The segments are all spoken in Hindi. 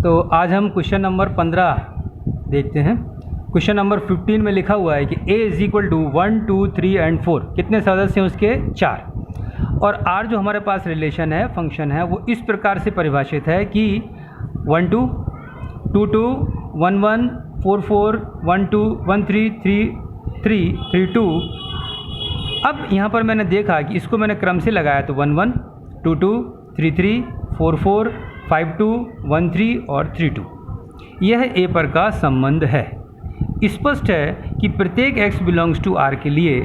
तो आज हम क्वेश्चन नंबर 15 देखते हैं। क्वेश्चन नंबर 15 में लिखा हुआ है कि a is equal to 1, 2, 3 and 4। कितने सदस्य हैं उसके? 4। और r जो हमारे पास रिलेशन है, फंक्शन है, वो इस प्रकार से परिभाषित है कि 1, 2, 2, 2, 1, 1, 4, 4, 1, 2, 1, 3, 3, 3, 3, 2। अब यहाँ पर मैंने देखा कि इसको मैंने क्रम से लगाया तो 1, 1, 2, 2, 3, 3, 4, 4, 5, 2, 1, 3 और 3, 2। यह a पर का संबंध है। स्पष्ट है कि प्रत्येक x बिलोंग्स टू r के लिए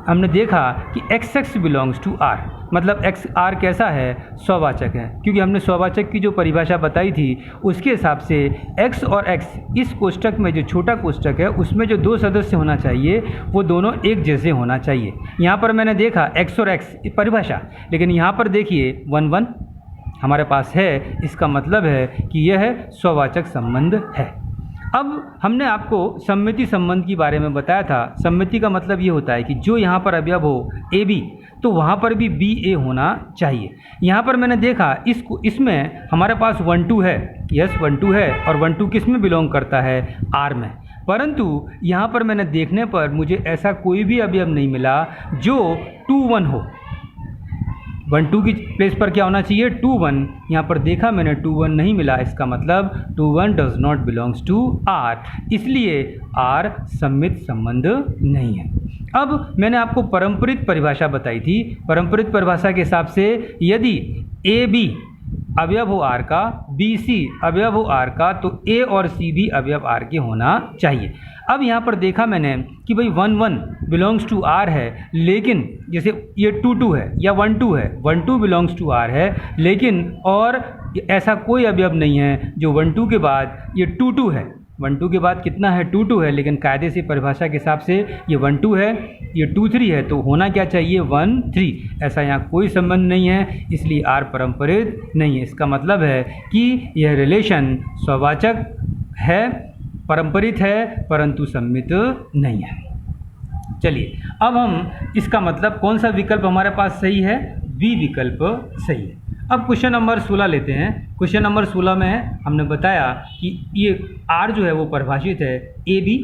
हमने देखा कि x बिलोंग्स टू r, मतलब x r कैसा है? स्ववाचक है, क्योंकि हमने स्ववाचक की जो परिभाषा बताई थी उसके हिसाब से x और x इस कोष्ठक में जो छोटा कोष्ठक है उसमें जो दो सदस्य होना चाहिए वो दोनों एक जैसे होना चाहिए। यहाँ पर मैंने देखा x और x परिभाषा, लेकिन यहाँ पर देखिए 1, 1 हमारे पास है, इसका मतलब है कि यह स्ववाचक संबंध है। अब हमने आपको सममिति संबंध के बारे में बताया था। सममिति का मतलब ये होता है कि जो यहाँ पर अवयव हो ए बी तो वहाँ पर भी बी ए होना चाहिए। यहाँ पर मैंने देखा इसमें हमारे पास 1, 2 है, यस 1, 2 है, और 1, 2 किस में बिलोंग करता है? आर में। परंतु यहाँ पर मैंने देखने पर मुझे ऐसा कोई भी अवयव नहीं मिला जो 2, 1 हो। 1, 2 की प्लेस पर क्या होना चाहिए? 2, 1। यहाँ पर देखा मैंने 2, 1 नहीं मिला, इसका मतलब 2, 1 does not belongs to R, इसलिए आर सममित संबंध नहीं है। अब मैंने आपको पारंपरिक परिभाषा बताई थी। पारंपरिक परिभाषा के हिसाब से यदि ए बी अवयव हो आर का, बी सी अवयव हो आर का, तो ए और सी भी अवयव आर के होना चाहिए। अब यहाँ पर देखा मैंने कि भाई 1, 1 बिलोंग्स टू आर है, लेकिन जैसे ये 2, 2 है या 1, 2 है, 1, 2 बिलोंग्स टू आर है, लेकिन और ऐसा कोई अवयव नहीं है जो 1, 2 के बाद ये 2, 2 है। 1, 2 के बाद कितना है? 2, 2 है, लेकिन कायदे से परिभाषा के हिसाब से ये 1, 2 है, ये 2, 3 है, तो होना क्या चाहिए? 1, 3। ऐसा यहाँ कोई संबंध नहीं है, इसलिए आर पारंपरिक नहीं है। इसका मतलब है कि यह रिलेशन स्ववाचक है, पारंपरिक है, परंतु सम्मित नहीं है। चलिए अब हम इसका मतलब कौन सा विकल्प हमारे पास सही है? बी विकल्प सही है। अब क्वेश्चन नंबर 16 लेते हैं। क्वेश्चन नंबर 16 में हमने बताया कि ये आर जो है वो परिभाषित है A B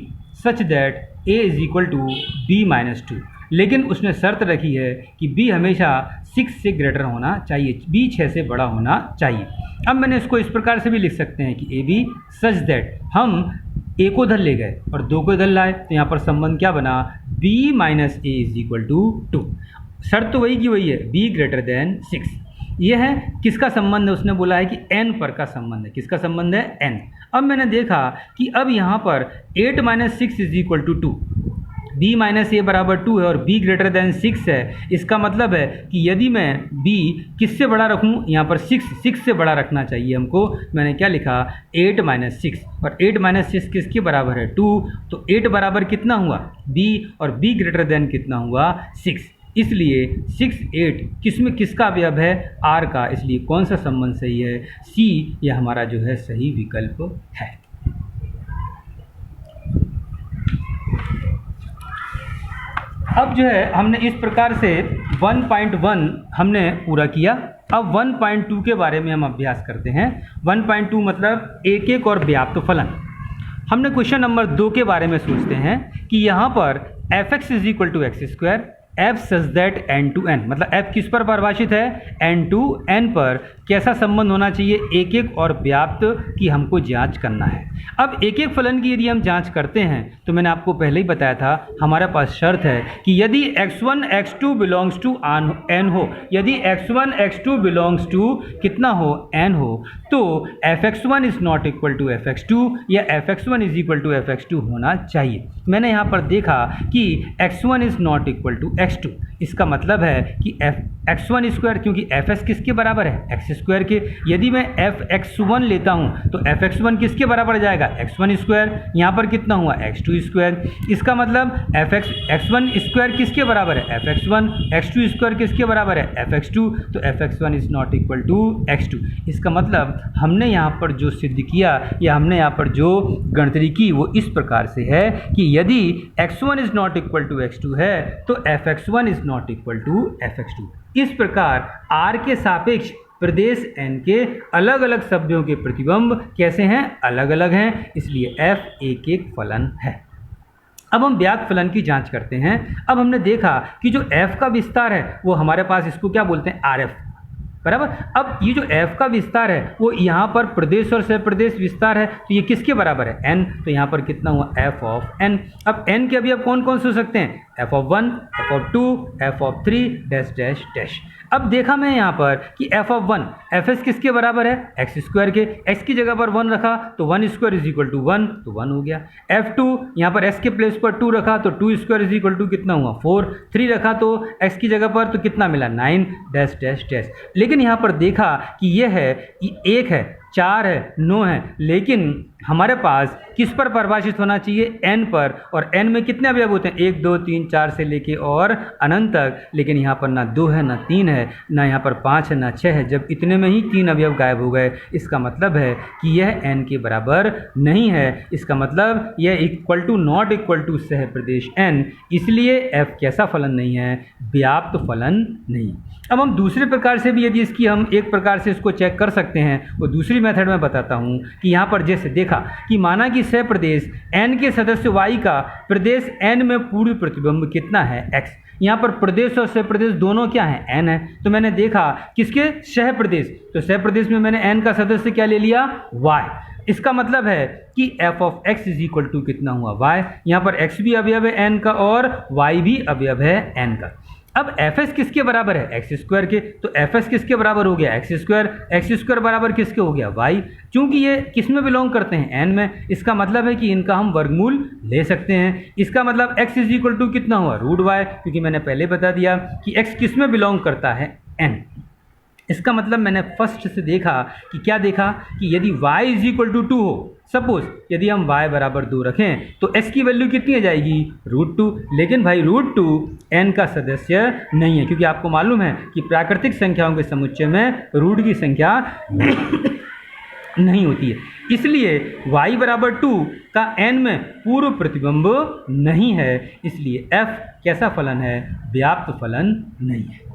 such that A is equal to B minus 2, लेकिन उसने शर्त रखी है कि बी हमेशा 6 से ग्रेटर होना चाहिए, बी 6 से बड़ा होना चाहिए। अब मैंने इसको इस प्रकार से भी लिख सकते हैं कि ए बी सच दैट, हम ए को इधर ले गए और 2 को इधर लाए, तो यहाँ पर संबंध क्या बना? B minus A is equal to 2। शर्त तो वही की वही है, बी ग्रेटर देन 6। यह है किसका संबंध है? उसने बोला है कि एन पर का संबंध है। किसका संबंध है? एन। अब मैंने देखा कि अब यहाँ पर 8 minus 6 is equal to 2, b minus A बराबर 2 है और b ग्रेटर देन 6 है। इसका मतलब है कि यदि मैं b किससे बड़ा रखूं? यहाँ पर 6 से बड़ा रखना चाहिए हमको। मैंने क्या लिखा? 8 माइनस 6, और 8 माइनस 6 किसके बराबर है? 2। तो 8 बराबर कितना हुआ? b, और b ग्रेटर देन कितना हुआ? 6। इसलिए 6, 8 किसमें किसका अवयव है? r का। इसलिए कौन सा संबंध सही है? c, यह हमारा जो है सही विकल्प है। अब जो है हमने इस प्रकार से 1.1 हमने पूरा किया। अब 1.2 के बारे में हम अभ्यास करते हैं। 1.2 मतलब एक एक और व्याप्त फलन। हमने क्वेश्चन नंबर 2 के बारे में सोचते हैं कि यहाँ पर f(x) is equal to X square, f such that n to n, मतलब f किस पर परिभाषित है? n टू n पर कैसा संबंध होना चाहिए? एक एक और व्याप्त की हमको जांच करना है। अब एक एक फलन की यदि हम जांच करते हैं तो मैंने आपको पहले ही बताया था हमारे पास शर्त है कि यदि x1 x2 belongs to n हो, यदि x1 x2 बिलोंग्स टू कितना हो? n हो, तो fx1 is not equal to fx2 या fx1 is equal to fx2 होना चाहिए। मैंने यहाँ पर देखा कि x1 is not equal to x2, इसका मतलब है कि x1 स्क्वायर, क्योंकि fs किसके बराबर है? x स्क्वायर के। यदि मैं fx1 लेता हूँ तो fx1 किसके बराबर जाएगा? x1 square. यहाँ पर कितना हुआ? x2 square. इसका मतलब x1 स्क्वायर किसके बराबर है? fx1। x2 स्क्वायर किसके बराबर है? fx2। तो fx1 is not equal to x2। इसका मतलब हमने यहाँ पर जो सिद्ध किया या हमने यहाँ पर जो गणतरी की वो इस प्रकार से है कि यदि x1 is not equal to x2 है तो fx1 is not equal to fx2। इस प्रकार r के सापेक्ष प्रदेश n के अलग अलग शब्दों के प्रतिबिंब कैसे हैं, अलग अलग हैं, इसलिए f एक एक फलन है। अब हम व्याप्त फलन की जांच करते हैं। अब हमने देखा कि जो f का विस्तार है वो हमारे पास इसको क्या बोलते हैं, RF, बराबर। अब ये जो f का विस्तार है वो यहाँ पर प्रदेश और सह प्रदेश विस्तार है, तो ये किसके बराबर है, n। तो यहाँ पर कितना हुआ, f ऑफ n। अब n के अभी अब कौन कौन से हो सकते हैं, f of 1, f of 2, f of 3 dash dash dash. अब देखा मैं यहाँ पर कि f ऑफ 1 fs किसके बराबर है, एक्स स्क्वायर के। x की जगह पर 1 रखा तो 1 स्क्वायर इज इक्वल टू 1, तो 1 हो गया। f2 यहाँ पर s के प्लेस पर 2 रखा तो 2 स्क्वायर इज इक्वल टू कितना हुआ, 4। 3 रखा तो x की जगह पर तो कितना मिला, 9 डैश डैश डैश। लेकिन यहाँ पर देखा कि ये है कि 1 है, 4 है, 9 है, लेकिन हमारे पास किस पर परिभाषित होना चाहिए, n पर। और n में कितने अवयव होते हैं, 1 2 3 4 से लेके और अनंत तक। लेकिन यहाँ पर ना 2 है, ना 3 है, ना यहाँ पर 5 है, ना 6 है। जब इतने में ही 3 अवयव गायब हो गए, इसका मतलब है कि यह n के बराबर नहीं है। इसका मतलब यह equal to not equal to सह प्रदेश n, इसलिए f कैसा फलन नहीं है, व्याप्त फलन नहीं। अब हम दूसरे प्रकार से भी, यदि इसकी हम एक प्रकार से इसको चेक कर सकते हैं, वो दूसरी मेथड में बताता हूँ कि यहाँ पर जैसे देखा कि माना कि सह प्रदेश n के सदस्य y का प्रदेश n में पूर्ण प्रतिबिंब कितना है, x। यहाँ पर प्रदेश और सह प्रदेश दोनों क्या हैं, n है। तो मैंने देखा किसके, सह प्रदेश, तो सह प्रदेश में मैंने n का सदस्य क्या ले लिया, y। इसका मतलब है कि f of x is equal to कितना हुआ, y। यहाँ पर x भी अवयव है n का और y भी अवयव है n का। अब fs किसके बराबर है, एक्स स्क्वायर के, तो fs किसके बराबर हो गया, एक्स स्क्वायर बराबर किसके हो गया, y। चूंकि ये किस में बिलोंग करते हैं, n में, इसका मतलब है कि इनका हम वर्गमूल ले सकते हैं। इसका मतलब x इज इक्वल टू कितना हुआ, √y, क्योंकि मैंने पहले बता दिया कि x किस में बिलोंग करता है, n। इसका मतलब मैंने फर्स्ट से देखा कि क्या देखा कि यदि y इज इक्वल टू 2 हो, सपोज यदि हम y बराबर 2 रखें तो x की वैल्यू कितनी आ जाएगी, √2। लेकिन भाई √2 n का सदस्य नहीं है, क्योंकि आपको मालूम है कि प्राकृतिक संख्याओं के समुच्चय में रूट की संख्या नहीं होती है। इसलिए y बराबर 2 का n में पूर्व प्रतिबिंब नहीं है, इसलिए f कैसा फलन है, व्याप्त फलन नहीं है।